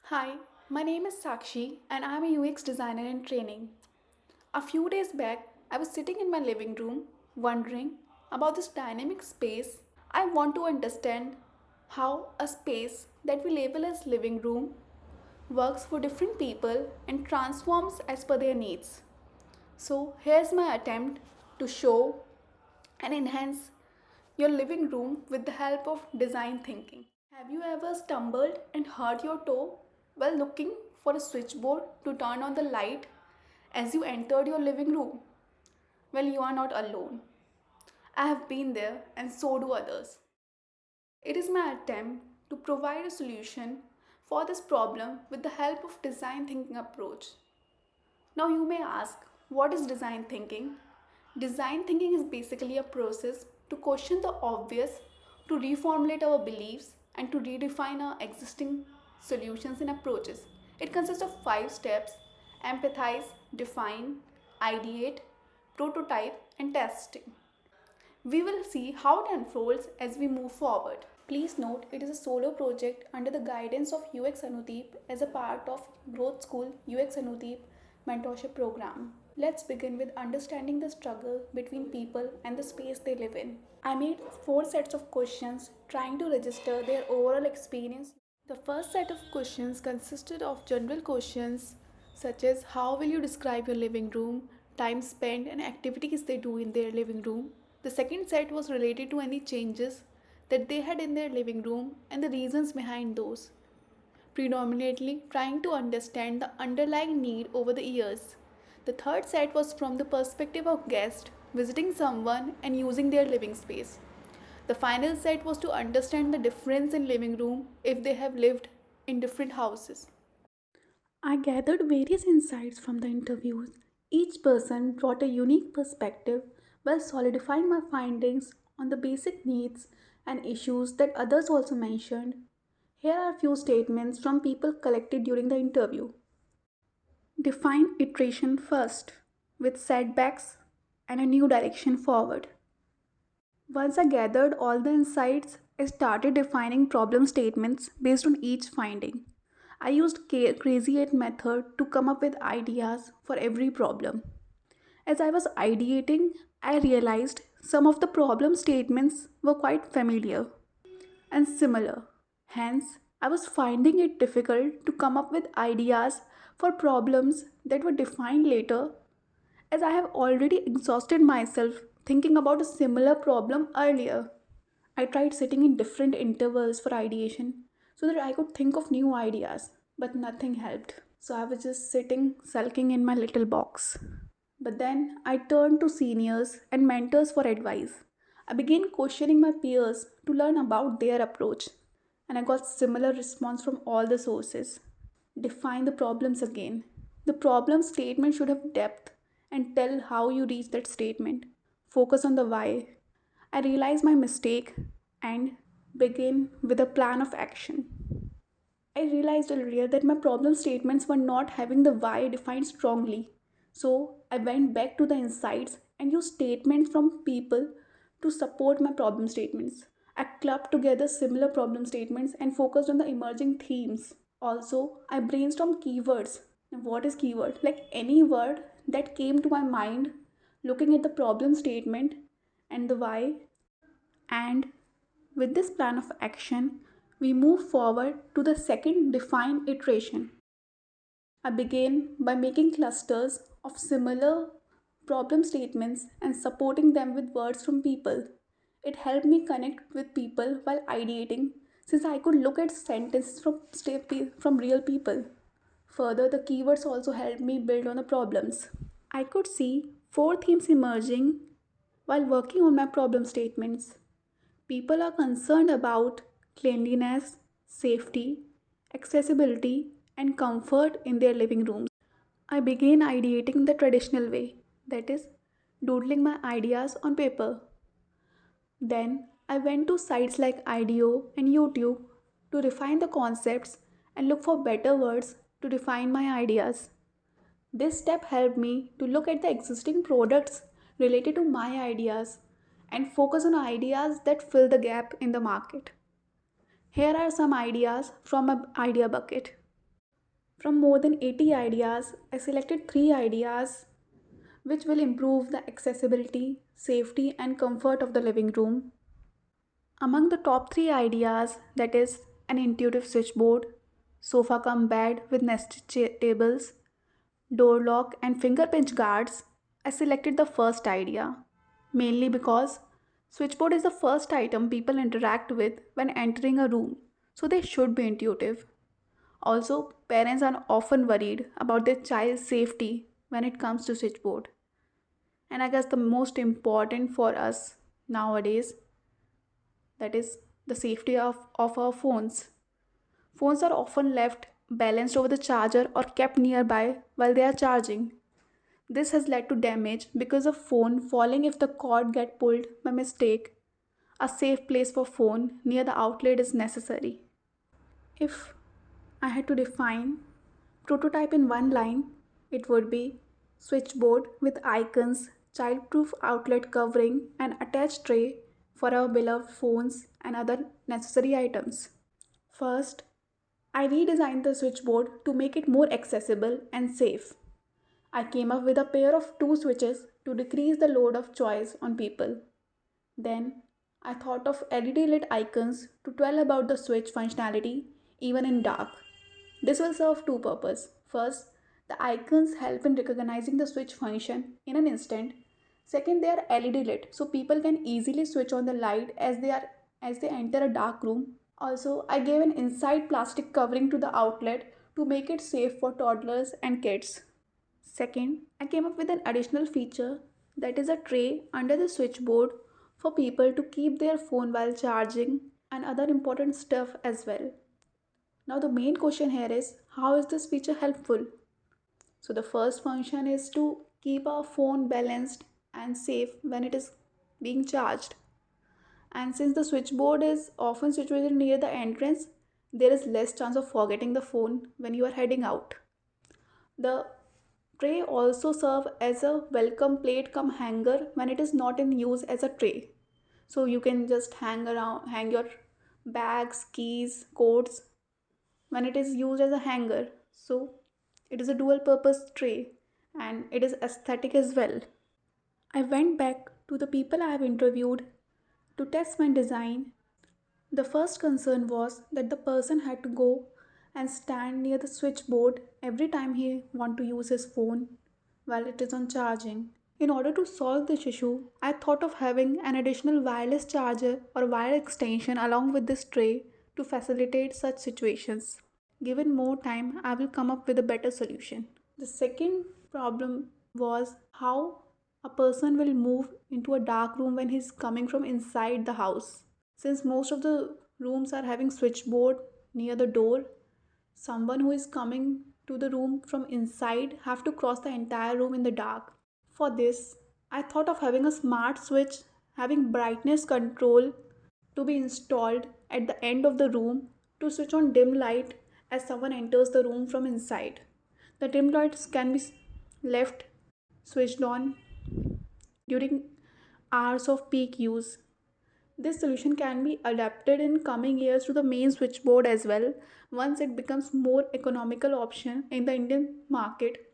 Hi, my name is Sakshi and I'm a UX designer in training. A few days back, I was sitting in my living room wondering about this dynamic space. I want to understand how a space that we label as living room works for different people and transforms as per their needs. So, here's my attempt to show and enhance your living room with the help of design thinking. Have you ever stumbled and hurt your toe while looking for a switchboard to turn on the light as you entered your living room? Well, you are not alone. I have been there, and so do others. It is my attempt to provide a solution for this problem with the help of design thinking approach. Now you may ask, what is design thinking? Design thinking is basically a process to question the obvious, to reformulate our beliefs, and to redefine our existing solutions and approaches. It consists of 5 steps: empathize, define, ideate, prototype, and testing. We will see how it unfolds as we move forward. Please note it is a solo project under the guidance of UX Anudeep as a part of Growth School UX Anudeep mentorship program. Let's begin with understanding the struggle between people and the space they live in. I made 4 sets of questions trying to register their overall experience. The first set of questions consisted of general questions such as how will you describe your living room, time spent, and activities they do in their living room. The second set was related to any changes that they had in their living room and the reasons behind those, predominantly trying to understand the underlying need over the years. The third set was from the perspective of guests visiting someone and using their living space. The final set was to understand the difference in living room if they have lived in different houses. I gathered various insights from the interviews. Each person brought a unique perspective while solidifying my findings on the basic needs and issues that others also mentioned. Here are a few statements from people collected during the interview. Define iteration first, with setbacks and a new direction forward. Once I gathered all the insights, I started defining problem statements based on each finding. I used Crazy 8 method to come up with ideas for every problem. As I was ideating, I realized some of the problem statements were quite familiar and similar. Hence, I was finding it difficult to come up with ideas for problems that were defined later, as I have already exhausted myself thinking about a similar problem earlier. I tried sitting in different intervals for ideation so that I could think of new ideas, but nothing helped. So I was just sitting, sulking in my little box. But then I turned to seniors and mentors for advice. I began questioning my peers to learn about their approach, and I got similar response from all the sources. Define the problems again. The problem statement should have depth and tell how you reach that statement. Focus on the why. I realized my mistake and begin with a plan of action. I realized earlier that my problem statements were not having the why defined strongly. So I went back to the insights and used statements from people to support my problem statements. I clubbed together similar problem statements and focused on the emerging themes. Also, I brainstormed keywords. Now, what is keyword? Like any word that came to my mind looking at the problem statement and the why. And with this plan of action, we move forward to the second define iteration. I began by making clusters of similar problem statements and supporting them with words from people. It helped me connect with people while ideating since I could look at sentences from real people. Further, the keywords also helped me build on the problems. I could see 4 themes emerging while working on my problem statements. People are concerned about cleanliness, safety, accessibility, and comfort in their living rooms. I began ideating the traditional way, that is, doodling my ideas on paper. Then I went to sites like IDEO and YouTube to refine the concepts and look for better words to define my ideas. This step helped me to look at the existing products related to my ideas and focus on ideas that fill the gap in the market. Here are some ideas from my idea bucket. From more than 80 ideas, I selected 3 ideas which will improve the accessibility, safety, and comfort of the living room. Among the top 3 ideas, that is an intuitive switchboard, sofa cum bed with nested tables, door lock, and finger pinch guards, I selected the first idea, mainly because switchboard is the first item people interact with when entering a room, so they should be intuitive. Also, parents are often worried about their child's safety when it comes to switchboard. And I guess the most important for us nowadays, that is the safety of our phones. Phones are often left balanced over the charger or kept nearby while they are charging. This has led to damage because of phone falling if the cord get pulled by mistake. A safe place for phone near the outlet is necessary. If I had to define prototype in one line, it would be switchboard with icons, childproof outlet covering, and attached tray for our beloved phones and other necessary items. First, I redesigned the switchboard to make it more accessible and safe. I came up with a pair of two switches to decrease the load of choice on people. Then, I thought of LED lit icons to tell about the switch functionality even in dark. This will serve two purposes. First, the icons help in recognizing the switch function in an instant. Second, they are LED lit so people can easily switch on the light as they enter a dark room. Also, I gave an inside plastic covering to the outlet to make it safe for toddlers and kids. Second, I came up with an additional feature that is a tray under the switchboard for people to keep their phone while charging and other important stuff as well. Now, the main question here is how is this feature helpful? So, the first function is to keep our phone balanced and safe when it is being charged. And since the switchboard is often situated near the entrance, there is less chance of forgetting the phone when you are heading out. The tray also serve as a welcome plate come hanger when it is not in use as a tray. So you can just hang your bags, keys, coats when it is used as a hanger. So it is a dual purpose tray and it is aesthetic as well. I went back to the people I have interviewed to test my design. The first concern was that the person had to go and stand near the switchboard every time he want to use his phone while it is on charging. In order to solve this issue, I thought of having an additional wireless charger or wire extension along with this tray to facilitate such situations. Given more time, I will come up with a better solution. The second problem was how a person will move into a dark room when he's coming from inside the house. Since most of the rooms are having switchboard near the door, someone who is coming to the room from inside have to cross the entire room in the dark. For this, I thought of having a smart switch having brightness control to be installed at the end of the room to switch on dim light as someone enters the room from inside. The dim lights can be left switched on during hours of peak use. This solution can be adapted in coming years to the main switchboard as well once it becomes more economical option in the Indian market.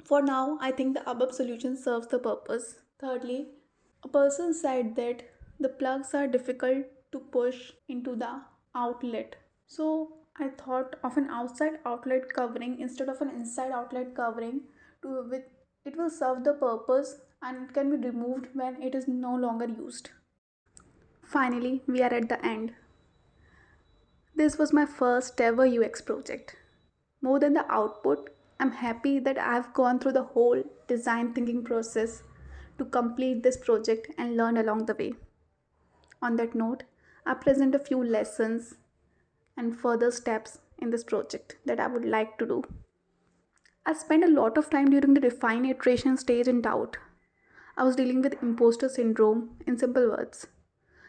For now, I think the above solution serves the purpose. Thirdly, a person said that the plugs are difficult to push into the outlet. So I thought of an outside outlet covering instead of an inside outlet covering to with it will serve the purpose and can be removed when it is no longer used. Finally, we are at the end. This was my first ever UX project. More than the output, I'm happy that I've gone through the whole design thinking process to complete this project and learn along the way. On that note, I present a few lessons and further steps in this project that I would like to do. I spent a lot of time during the define iteration stage in doubt. I was dealing with imposter syndrome in simple words.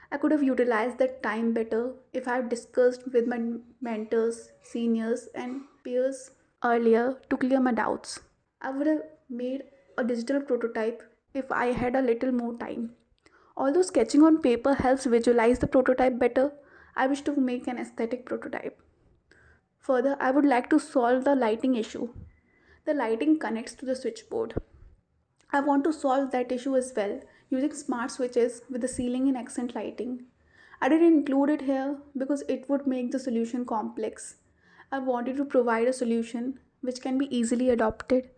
I could have utilized that time better if I had discussed with my mentors, seniors, and peers earlier to clear my doubts. I would have made a digital prototype if I had a little more time. Although sketching on paper helps visualize the prototype better, I wish to make an aesthetic prototype. Further, I would like to solve the lighting issue. The lighting connects to the switchboard. I want to solve that issue as well using smart switches with the ceiling and accent lighting. I didn't include it here because it would make the solution complex. I wanted to provide a solution which can be easily adopted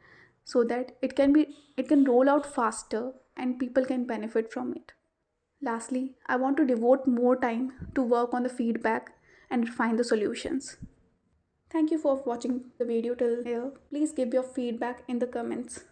so that it can roll out faster and people can benefit from it. Lastly, I want to devote more time to work on the feedback and refine the solutions. Thank you for watching the video till here. Please give your feedback in the comments.